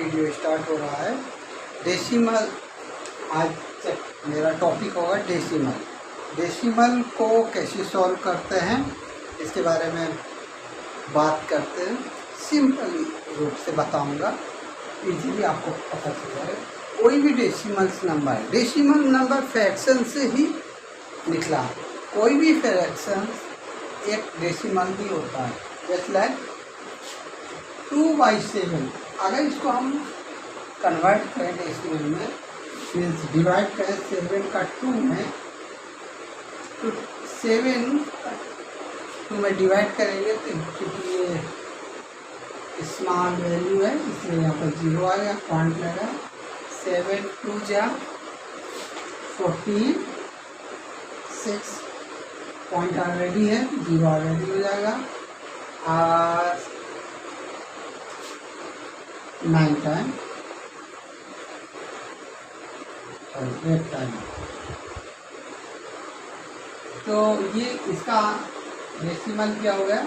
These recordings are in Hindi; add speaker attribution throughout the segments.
Speaker 1: वीडियो स्टार्ट हो रहा है। डेसिमल आज मेरा टॉपिक होगा डेसिमल। डेसिमल को कैसे सॉल्व करते हैं इसके बारे में बात करते हैं। सिंपल रूप से बताऊंगा, इजीली आपको पता चल जाएगा। कोई भी डेसिमल्स नंबर है, डेसिमल नंबर फ्रैक्शन से ही निकला। कोई भी फ्रैक्शन एक डेसिमल भी होता है। जैसे लाइक 2/7, अगर इसको हम कन्वर्ट करें डेसिमल में, मीन्स डिवाइड करें 7 का 2 में, तो 7 2 में डिवाइड करेंगे तो क्योंकि ये स्मॉल वैल्यू है इसलिए यहाँ पर 0 आएगा, पॉइंट लगा। 7 2 जा 14, 6 पॉइंट ऑलरेडी है, 0 ऑलरेडी हो जाएगा। और 9 टाइम और 8 टाइम, तो ये इसका डेसिमल क्या हो गया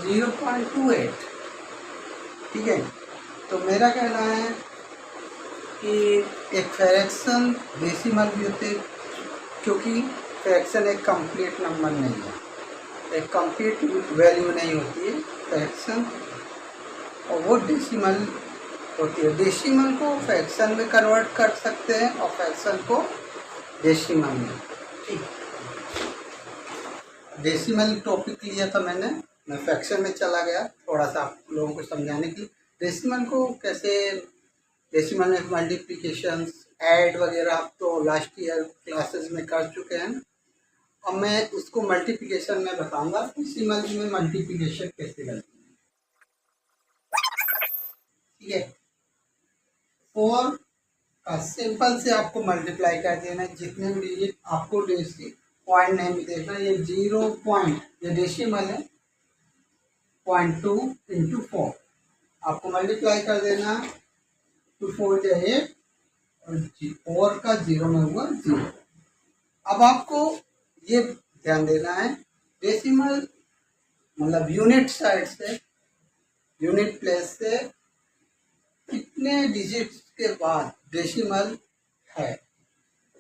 Speaker 1: 0.28। ठीक है, तो मेरा कहना है कि एक फ्रैक्शन डेसिमल भी होते, क्योंकि फ्रैक्शन एक कंप्लीट नंबर नहीं है, एक कंप्लीट वैल्यू नहीं होती है फ्रैक्शन, और वो डेसिमल होती है। डेसिमल को फ्रैक्शन में कन्वर्ट कर सकते हैं और फ्रैक्शन को डेसिमल में। ठीक, डेसिमल टॉपिक लिया था मैंने, मैं फ्रैक्शन में चला गया थोड़ा सा आप लोगों को समझाने के लिए। डेसिमल को कैसे, डेसिमल में मल्टीप्लिकेशन ऐड वगैरह आप तो लास्ट ईयर क्लासेस में कर चुके हैं। अब मैं उसको मल्टीप्लिकेशन में बताऊंगा, डेसिमल में मल्टीप्लिकेशन कैसे करते हैं। ठीक है, 4 का सिंपल से आपको मल्टीप्लाई कर देना, जितने भी डिजिट आपको पॉइंट नहीं देखना, ये 0 पॉइंट, ये डेसिमल है, 0.2 इंटू 4 आपको मल्टीप्लाई कर देना। 2 4 जा 8 और 4 का 0 में हुआ 0। अब आपको ये ध्यान देना है, डेसिमल मतलब यूनिट साइड से, यूनिट प्लेस से कितने डिजिट्स के बाद डेसिमल है,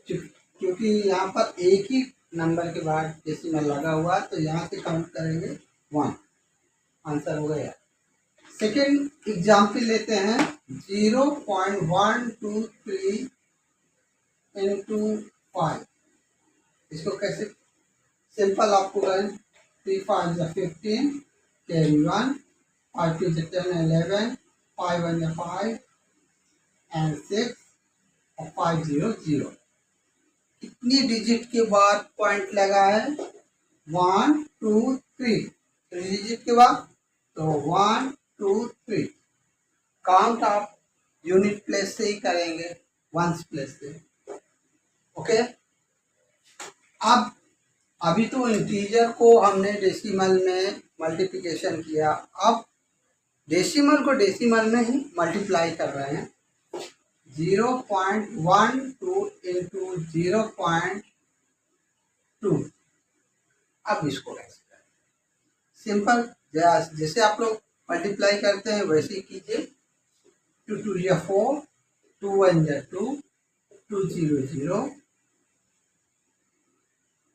Speaker 1: क्योंकि यहाँ पर एक ही नंबर के बाद डेसिमल लगा हुआ, तो यहाँ से काउंट करेंगे 1। आंसर हो गया। सेकेंड एग्जाम्पल लेते हैं, 0.123 इंटू 5। इसको कैसे सिंपल आपको करें, 3 5 जा 15, कैरी 1, 5 2 जा 10 11, 5 1 जा 5 एंड 6 और 5 0 0। कितनी डिजिट के बाद पॉइंट लगा है 1 2 3, 3 डिजिट के बाद, तो 1 2 3 काउंट आप यूनिट प्लेस से ही करेंगे, वंस प्लेस से। ओके, अब अभी तो इंटीजर को हमने डेसिमल में मल्टीप्लिकेशन किया, अब डेसिमल को डेसिमल में ही मल्टीप्लाई कर रहे हैं। 0.12 इंटू 0.2। अब इसको कैसे करें, सिंपल, जैसे आप लोग मल्टीप्लाई करते हैं वैसे ही कीजिए। 2 2 या 4, 2 1 या 2, 2 0 0,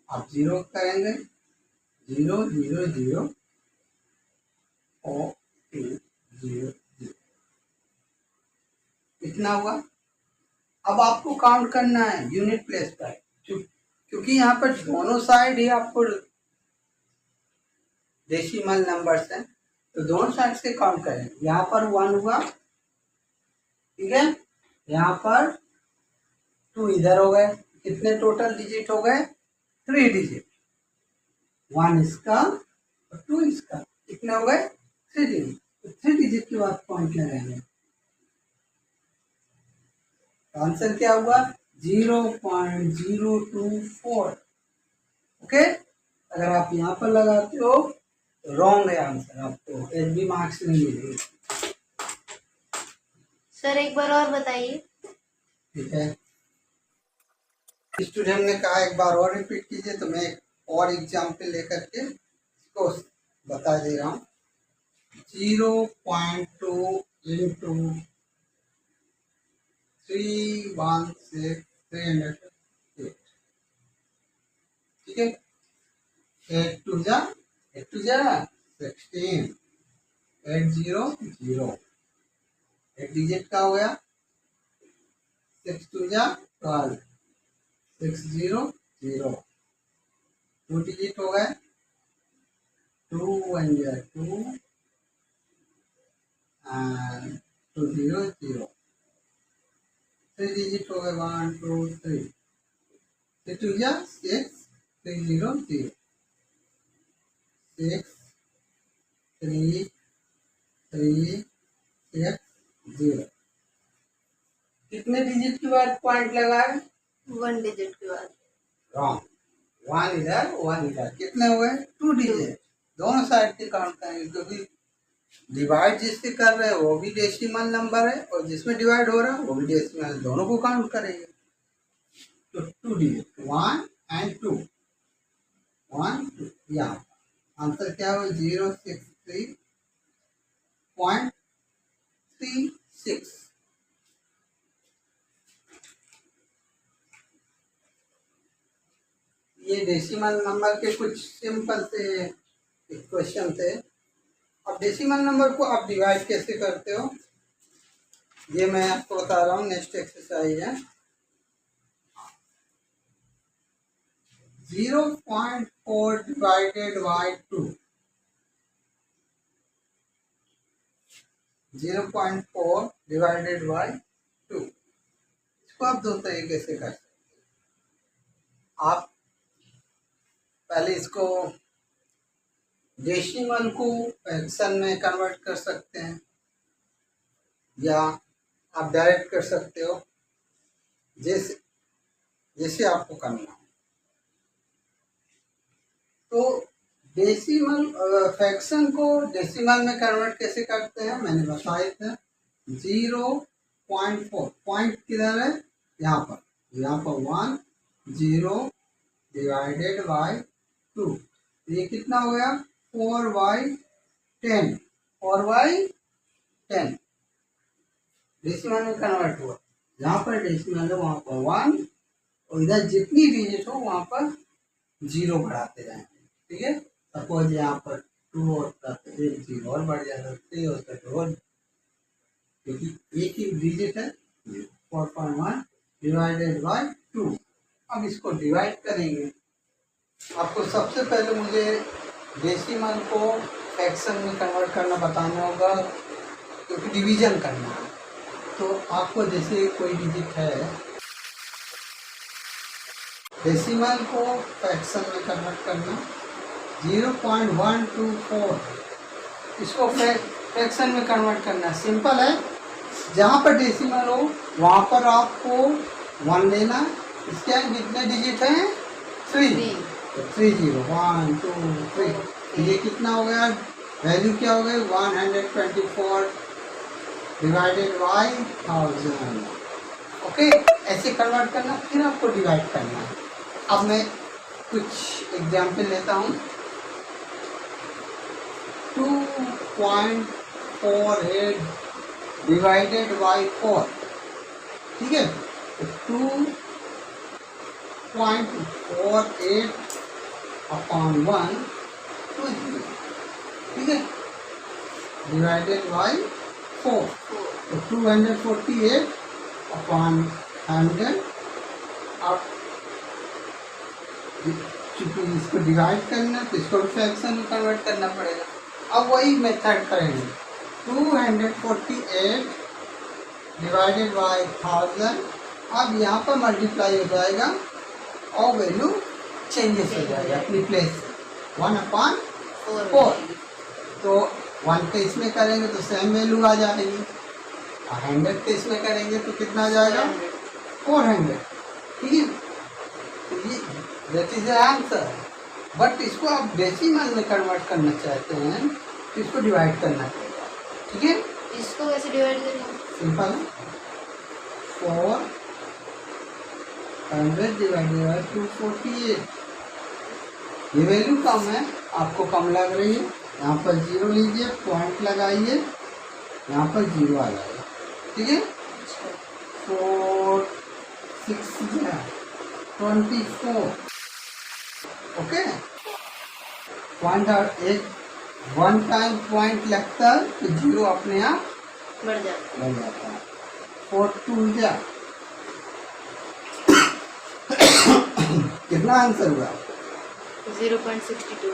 Speaker 1: आप 0 करेंगे, 0 0 0 और 2 0 0, इतना हुआ। अब आपको काउंट करना है यूनिट प्लेस पर, क्योंकि यहाँ पर दोनों साइड ही आपको डेसिमल नंबर्स हैं, तो दोनों साइड से काउंट करें। यहाँ पर 1 हुआ, ठीक है, यहाँ पर 2 इधर हो गए, कितने टोटल डिजिट हो गए 3 डिजिट, 1 इसका और 2 इसका, कितने हो गए 3 डिजिट। तो 3 डिजिट के बाद पॉइंट लगाएंगे, आंसर क्या हुआ 0.024। ओके, अगर आप यहाँ पर लगाते हो तो रॉन्ग है आंसर, आपको एचबी मार्क्स नहीं मिलेगी।
Speaker 2: सर एक बार और बताइए।
Speaker 1: ठीक है, स्टूडेंट ने कहा एक बार और रिपीट कीजिए, तो मैं एक और एग्जाम्पल लेकर के इसको बता दे रहा हूँ। 0.2 इंटू 316 ठीक है। 8 2 जा 16, 8 0 0, 8 डिजिट का हो गया। 6 2 जा 12, 6 0 0, 2 डिजिट हो गए। 2 1 जा 2 and 2 0 0, 3 डिजिट हो गए। 1 2 3, 6 2 जा 6, 3 0 0, 6 3 3 6 0। कितने डिजिट के बाद पॉइंट लगाए?
Speaker 2: 1 डिजिट के बाद।
Speaker 1: रॉन्ग, 1 इधर 1 इधर, कितने हुए? 2 डिजिट। दोनों साइड के काउंट करेंगे क्योंकि डिवाइड जिससे कर रहे हैं वो भी डेसिमल नंबर है और जिसमें डिवाइड हो रहा है वो भी डेसिमल, दोनों को काउंट करेंगे। तो 2 डिजिट 1 and 2, 1 2, यहाँ आंसर क्या हो? 063.36। ये डेसिमल नंबर के कुछ सिंपल से क्वेश्चन थे। अब डेसिमल नंबर को आप डिवाइड कैसे करते हो ये मैं आपको बता रहा हूँ। नेक्स्ट एक्सरसाइज है 0.4 डिवाइडेड बाय 2। 0.4 डिवाइडेड बाय 2, इसको आप दो तरीके से कर सकते हो। आप पहले इसको डेसिमल को फ्रैक्शन में कन्वर्ट कर सकते हैं या आप डायरेक्ट कर सकते हो, जैसे जैसे आपको करना हो। तो डेसिमल फ्रैक्शन को डेसिमल में कन्वर्ट कैसे करते हैं मैंने बताया था। 0.4 पॉइंट किधर है? यहाँ पर 1 0 डिवाइडेड बाय 2, ये कितना हो गया? 4/10, 4/10 डेसिमल में कन्वर्ट हुआ। जहाँ पर डेसिमल है वहाँ पर 1 और इधर जितनी डिजिट हो वहाँ पर 0 बढ़ाते जाएंगे। ठीक है, सपोज यहाँ पर 2 होता तो 1 0 और बढ़ जाता, 3 होता तो और, क्योंकि एक ही डिजिट है। 4.1 डिवाइडेड बाय 2। अब इसको डिवाइड करेंगे। आपको सबसे पहले मुझे डेसिमल को फ्रैक्शन में कन्वर्ट करना बताना होगा क्योंकि डिवीजन करना है। तो आपको जैसे कोई डिजिट है, डेसिमल को फ्रैक्शन में कन्वर्ट करना 0.124, इसको फ्रैक्शन में कन्वर्ट करना सिंपल है। जहाँ पर डेसिमल हो वहाँ पर आपको 1 लेना। इसके कितने डिजिट हैं? 3, तो 3 0 1 2 3, ये कितना हो गया? वैल्यू क्या हो गई? 124 डिवाइडेड बाय 1000। ओके, ऐसे कन्वर्ट करना, फिर आपको डिवाइड करना है। अब मैं कुछ एग्जाम्पल लेता हूँ। 2.48 डिवाइडेड बाय 4, ठीक है। तो 2.48 अपॉन 1 2, ठीक है, डिवाइडेड बाय 4, तो 248 अपॉन 100। अब चूंकि इसको डिवाइड करना है तो इसको फ्रैक्शन में कन्वर्ट करना पड़ेगा। अब वही मेथड करेंगे। 248 डिवाइडेड बाय 1000। अब यहाँ पर मल्टीप्लाई हो जाएगा और वैल्यू चेंजेस हो जाएगा अपनी प्लेस से। 1/4, तो 1 के इसमें करेंगे तो सेम वैल्यू आ जाएगी। 100 के इसमें करेंगे तो कितना आ जाएगा? 400, ठीक है। तो ये that is the answer. But इसको आप डेसिमल में कन्वर्ट करना चाहते हैं तो इसको डिवाइड करना पड़ेगा, ठीक है।
Speaker 2: इसको कैसे डिवाइड करेंगे?
Speaker 1: सिंपल है, 400 डिवाइडेड बाय 248। ये वैल्यू कम है, आपको कम लग रही है, यहाँ पर 0 लीजिए, पॉइंट लगाइए, यहाँ पर 0 आ जाएगा, ठीक है। 4 6 24। ओके, पॉइंट एक वन टाइम पॉइंट लगता है तो जीरो अपने आप
Speaker 2: बढ़ जाता
Speaker 1: बन जाता है। 4 2 जा कितना आंसर हुआ?
Speaker 2: है 0.62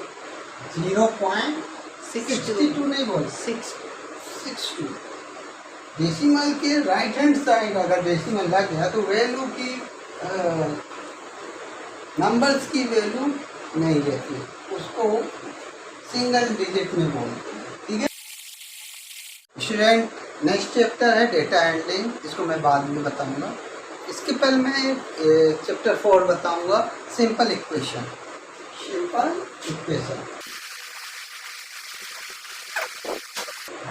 Speaker 1: 0.62 नहीं बोल 62। डेसिमल के राइट हैंड साइड अगर डेसिमल लग गया तो वैल्यू की नंबर्स की वैल्यू नहीं रहती, उसको सिंगल डिजिट में बोलते हैं। ठीक है स्टूडेंट, नेक्स्ट चैप्टर है डेटा हैंडलिंग, इसको मैं बाद में बताऊंगा। इसके पहले मैं चैप्टर 4 बताऊंगा, सिंपल इक्वेशन।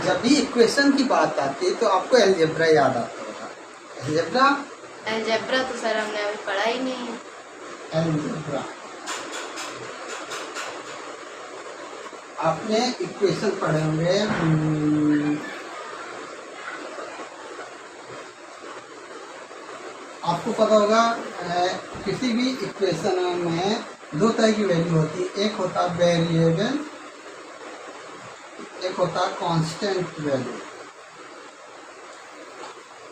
Speaker 1: जब भी इक्वेशन की बात आती है तो आपको अलजेब्रा याद आता होगा।
Speaker 2: अलजेब्रा तो सर हमने अभी पढ़ा ही नहीं है।
Speaker 1: अलजेब्रा आपने इक्वेशन पढ़े होंगे, आपको पता होगा किसी भी इक्वेशन में दो तरह की वैल्यू होती है, एक होता है वेरिएबल, एक होता है कांस्टेंट वैल्यू।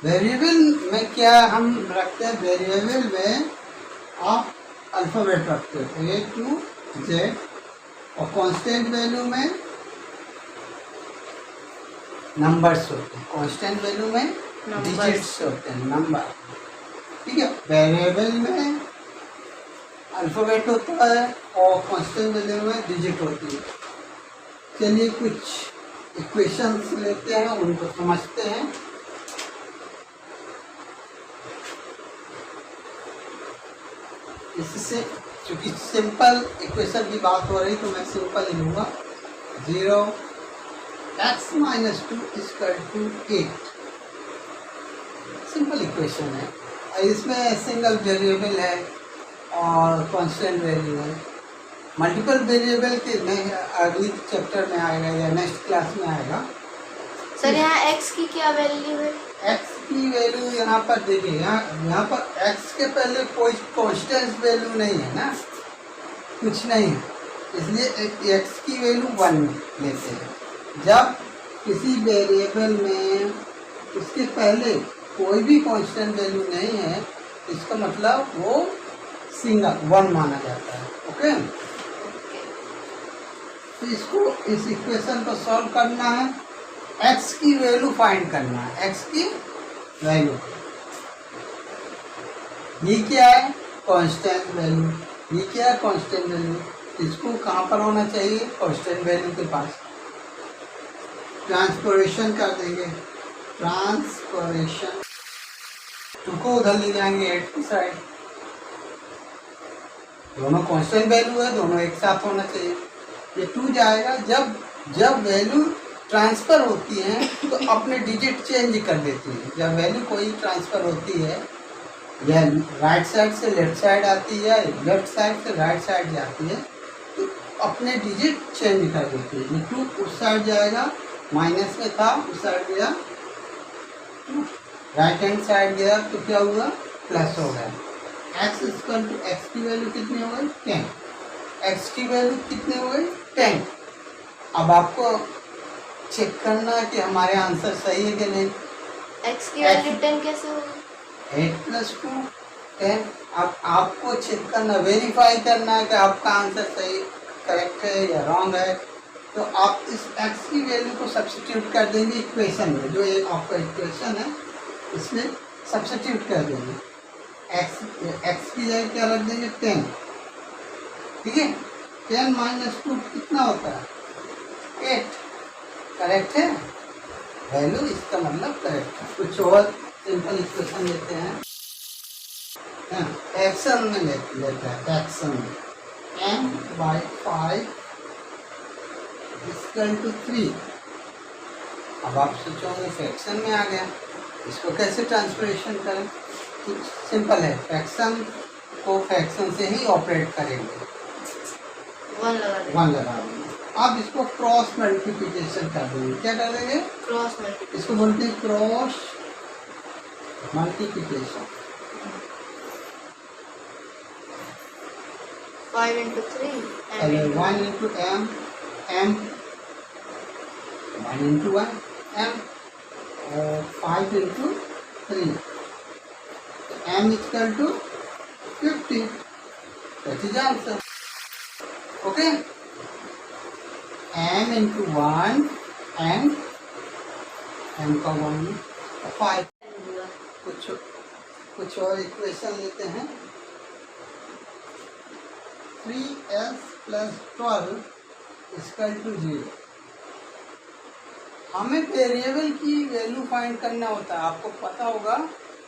Speaker 1: वेरिएबल में क्या हम रखते हैं? वेरिएबल में आप अल्फाबेट रखते हो A to Z, और कांस्टेंट वैल्यू में नंबर्स होते हैं। कांस्टेंट वैल्यू में डिजिट्स होते हैं, नंबर। ठीक है, वेरिएबल में अल्फाबेट होता है और कांस्टेंट वैल्यू में डिजिट होती है। चलिए कुछ इक्वेशंस लेते हैं, उनको समझते हैं। इससे क्योंकि सिंपल इक्वेशन की बात हो रही तो मैं सिंपल ही लूँगा। 0x - 2 = 8 सिंपल इक्वेशन है। इसमें सिंगल वेरिएबल है और कांस्टेंट वैल्यू है। मल्टीपल वेरिएबल के में अगली चैप्टर में आएगा या नेक्स्ट क्लास में आएगा।
Speaker 2: सर यहाँ x की क्या वैल्यू है?
Speaker 1: x की वैल्यू यहाँ पर देखिए, यहाँ पर x के पहले कोई कांस्टेंट वैल्यू नहीं है ना, कुछ नहीं है, इसलिए x की वैल्यू 1 लेते हैं। जब किसी वेरिएबल में उसके पहले कोई भी कांस्टेंट वैल्यू नहीं है, इसका मतलब वो सिंगल 1 माना जाता है। ओके, तो इसको इस इक्वेशन को सॉल्व करना है, x की वैल्यू फाइंड करना है। x की वैल्यू ये क्या है? Constant value. ये क्या है? Constant value. इसको कहाँ पर होना चाहिए? कांस्टेंट वैल्यू के पास। ट्रांसपोरेशन कर देंगे, ट्रांसपोरेशन 2 को उधर ले जाएंगे 8 की साइड। दोनों कांस्टेंट वैल्यू है, दोनों एक साथ होना चाहिए। ये 2 जाएगा। जब वैल्यू ट्रांसफ़र होती है तो अपने डिजिट चेंज कर देती है। जब वैल्यू कोई ट्रांसफ़र होती है, या राइट साइड से लेफ्ट साइड आती है, लेफ्ट साइड से राइट साइड जाती है, तो अपने डिजिट चेंज कर देती है। ये 2 उस साइड जाएगा, माइनस में था उस साइड गया, राइट हैंड साइड गया तो क्या हुआ? प्लस हो गया। x = x की वैल्यू कितनी हो गई? 10। x की वैल्यू कितनी हो गई? 10। अब आपको चेक करना है कि हमारे आंसर सही है कि नहीं।
Speaker 2: x की वैल्यू 10 कैसे होगी?
Speaker 1: 8 + 2 10। अब आपको चेक करना, वेरीफाई करना है कि आपका आंसर सही करेक्ट है या रॉन्ग है। तो आप इस x की वैल्यू को सब्स्टिट्यूट कर देंगे इक्वेशन में, जो एक आपका इक्वेशन है इसमें सब्स्टिट्यूट कर देंगे। x की जगह क्या रख देंगे? 10। ठीक है, 10 - 2 कितना होता है? 8। करेक्ट है, वैल्यू इसका मतलब करेक्ट है। कुछ और सिंपल इक्वेशन लेते हैं, एक्शन में लेते हैं। एक्शन में m/5 = 3। अब आप सोचोगे फ्रैक्शन में आ गया, इसको कैसे ट्रांसफॉर्मेशन करें? कुछ सिंपल है, फ्रैक्शन को फ्रैक्शन से ही ऑपरेट करेंगे।
Speaker 2: 1 लगा देंगे।
Speaker 1: 1 लगा देंगे। आप इसको क्रॉस मल्टीप्लिकेशन कर देंगे। क्या कर देंगे?
Speaker 2: Cross multiplication.
Speaker 1: इसको बोलते हैं क्रॉस मल्टीप्लिकेशन
Speaker 2: 5 into 3
Speaker 1: पहले 1 into m 1 into 1 m और 5 into 3 m equal to 50. That is the answer. Okay. m into 1 and m का 1 5. कुछ और इक्वेशन लेते हैं. 3s plus 12 equal to 0. हमें वेरिएबल की वैल्यू फाइंड करना होता है. आपको पता होगा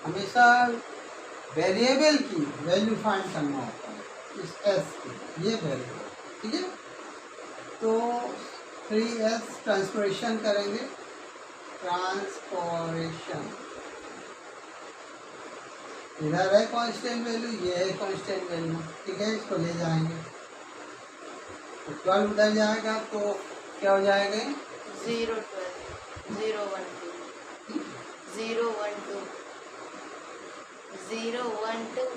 Speaker 1: हमेशा वेरिएबल की वैल्यू फाइंड करना होता है. इस s की ये वैल्यू, ठीक है. तो 3s ट्रांसफॉर्मेशन करेंगे. ट्रांसफॉर्मेशन इधर है कांस्टेंट वैल्यू, ये है कांस्टेंट वैल्यू, ठीक है. इसको ले जाएंगे तो 12 उधर जाएगा तो क्या हो जाएगा?
Speaker 2: 0 12 0 1 2 0 1 2 0 1 2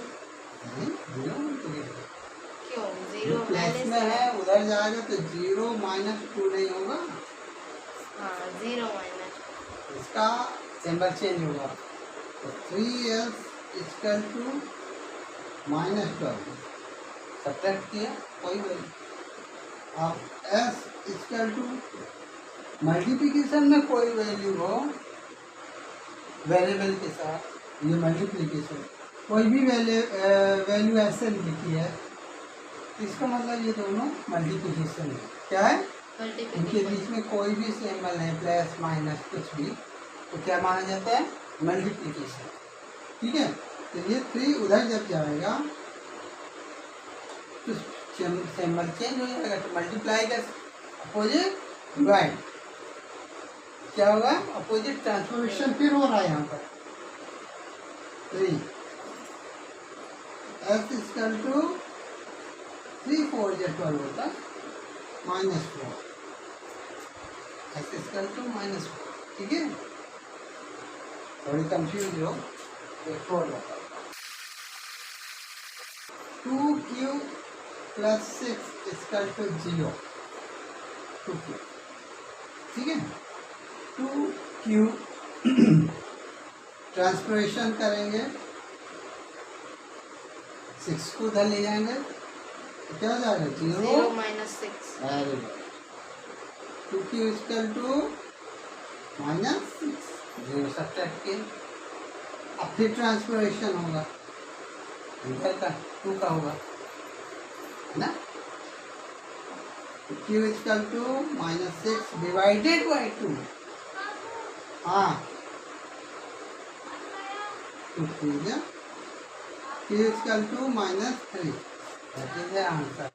Speaker 2: क्यों 0
Speaker 1: प्लस
Speaker 2: पहले
Speaker 1: में
Speaker 2: से
Speaker 1: है, उधर जाएगा तो 0 माइनस 2 नहीं होगा.
Speaker 2: हाँ 0 माइनस
Speaker 1: इसका सिंबल चेंज होगा. तो 3s इक्वल टू -12 सब्ट्रैक्ट किया कोई वैल्यू. अब s इक्वल टू मल्टीप्लिकेशन में कोई वैल्यू हो वेरिएबल के साथ, ये मल्टीप्लिकेशन कोई भी वैल्यू ऐसे लिखी है, इसका मतलब ये दोनों मल्टीप्लिकेशन है. क्या है? इनके
Speaker 2: मल्टीप्लिकेशन
Speaker 1: बीच में कोई भी सिंबल है, प्लस माइनस कुछ भी, तो क्या माना जाता है? मल्टीप्लिकेशन. ठीक है. तो ये 3 उधर जब जाएगा तो सिंबल चेंज हो जाएगा. तो मल्टीप्लाई का अपोजिट डिवाइड क्या होगा? अपोजिट ट्रांसफॉर्मेशन फिर हो रहा है यहाँ पर. 3 s इक्वल टू 3 4 12 होता है -4. s equal to -4. ठीक है. थोड़ी कंफ्यूज हो तो 4 होता है. 2q plus 6 equal to 0. 2q. ठीक है. 2q ट्रांसफॉर्मेशन करेंगे, 6 को उधर ले जाएंगे तो क्या हो जाएगा?
Speaker 2: 0 minus 6
Speaker 1: very good. 2q equal to -6 0 subtract किए. अब फिर ट्रांसफॉर्मेशन होगा, इधर का 2 का होगा, है ना. q equal to -6 divided by 2. हाँ 2 q equal to -3. That is the answer.